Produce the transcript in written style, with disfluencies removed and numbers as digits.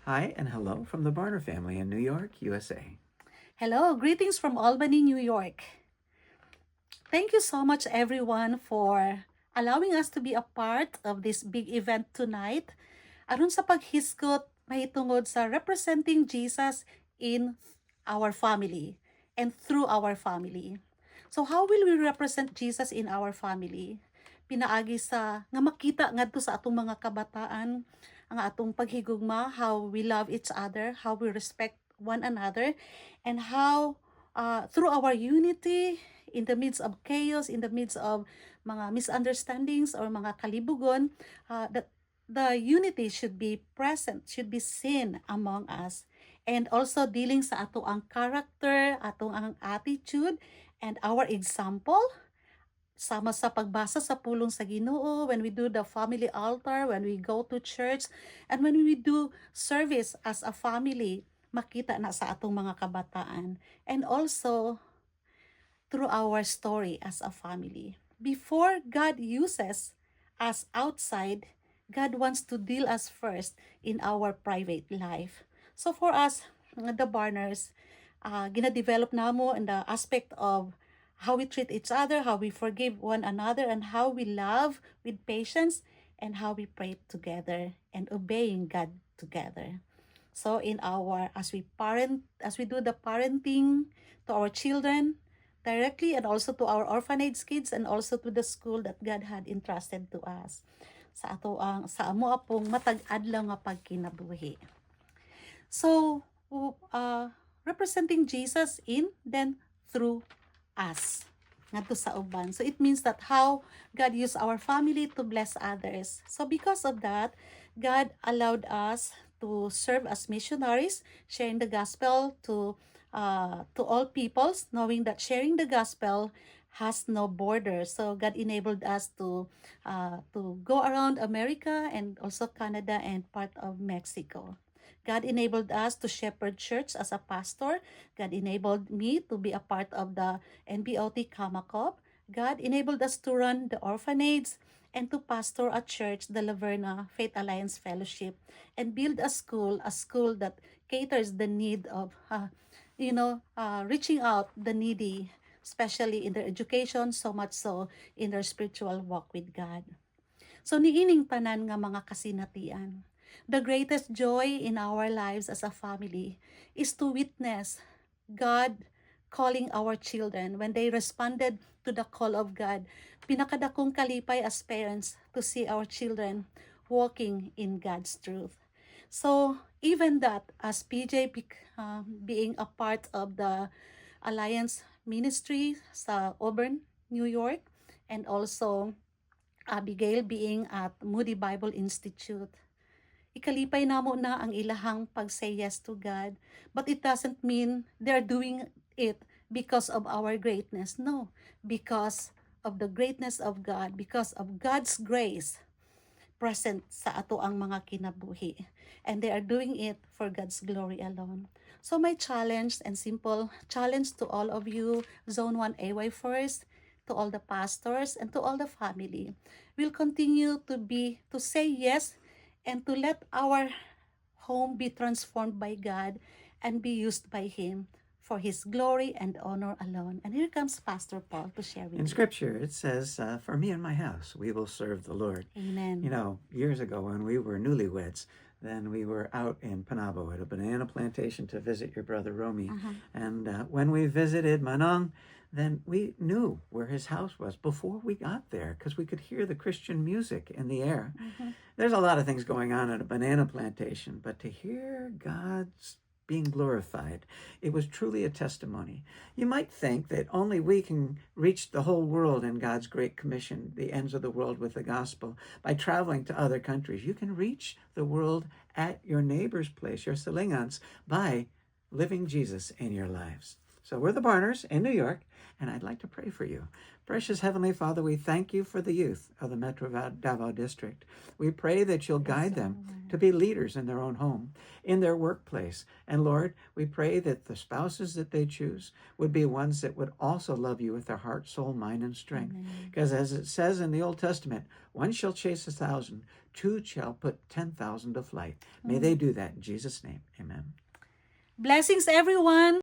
Hi and hello from the Barner family in New York, USA. Hello, greetings from Albany, New York. Thank you so much, everyone, for allowing us to be a part of this big event tonight. Aron sa paghiskot, mahitungod sa representing Jesus in our family and through our family. So how will we represent Jesus in our family? Pinaagi sa nga makita ngadto sa atong mga kabataan ang atong paghigugma, how we love each other, how we respect one another, and how through our unity in the midst of chaos, in the midst of mga misunderstandings or mga kalibugon, that the unity should be present, should be seen among us. And also dealing sa ato ang character, atong ang attitude, and our example, sama sa pagbasa sa pulong sa Ginoo, when we do the family altar, when we go to church, and when we do service as a family, makita na sa atong mga kabataan. And also, through our story as a family. Before God uses us outside, God wants to deal us first in our private life. So for us, the Barners, gina-develop namo in the aspect of how we treat each other, how we forgive one another, and how we love with patience, and how we pray together and obeying God together. So in our as we do the parenting to our children directly, and also to our orphanage kids, and also to the school that God had entrusted to us. Sa amo apong matag adlaw nga pagkinabuhi. So representing Jesus in, then through us ngadto sa uban. So it means that how God used our family to bless others. So because of that, God allowed us to serve as missionaries, sharing the gospel to all peoples, knowing that sharing the gospel has no border. So God enabled us to go around America and also Canada and part of Mexico. God enabled us to shepherd church as a pastor. God enabled me to be a part of the NBOT Kamakop. God enabled us to run the orphanage and to pastor a church, the Laverna Faith Alliance Fellowship, and build a school that caters the need of, reaching out the needy, especially in their education, so much so in their spiritual walk with God. So niining tanan nga mga kasinatian, the greatest joy in our lives as a family is to witness God calling our children when they responded to the call of God. Pinakadakong kalipay as parents to see our children walking in God's truth. So even that, as PJ being a part of the Alliance Ministry sa Auburn, New York, and also Abigail being at Moody Bible Institute, ikalipay namo na ang ilahang pag-say yes to God. But it doesn't mean they're doing it because of our greatness. No, because of the greatness of God, because of God's grace present sa ato ang mga kinabuhi. And they are doing it for God's glory alone. So my challenge and simple challenge to all of you, Zone 1 AY first, to all the pastors and to all the family, will continue to say yes and to let our home be transformed by God and be used by Him for His glory and honor alone. And here comes Pastor Paul to share with In you. Scripture, it says, "For me and my house, we will serve the Lord." Amen. You know, years ago when we were newlyweds, then we were out in Panabo at a banana plantation to visit your brother Romy. And when we visited Manong, then we knew where his house was before we got there because we could hear the Christian music in the air. There's a lot of things going on at a banana plantation, but to hear God's being glorified, it was truly a testimony. You might think that only we can reach the whole world in God's great commission, the ends of the world with the gospel, by traveling to other countries. You can reach the world at your neighbor's place, your Salingans, by living Jesus in your lives. So we're the Barners in New York, and I'd like to pray for you. Precious Heavenly Father, we thank you for the youth of the Metro Davao District. We pray that you'll guide them to be leaders in their own home, in their workplace. And Lord, we pray that the spouses that they choose would be ones that would also love you with their heart, soul, mind, and strength. Because as it says in the Old Testament, one shall chase 1,000, two shall put 10,000 to flight. May they do that in Jesus' name. Amen. Blessings, everyone.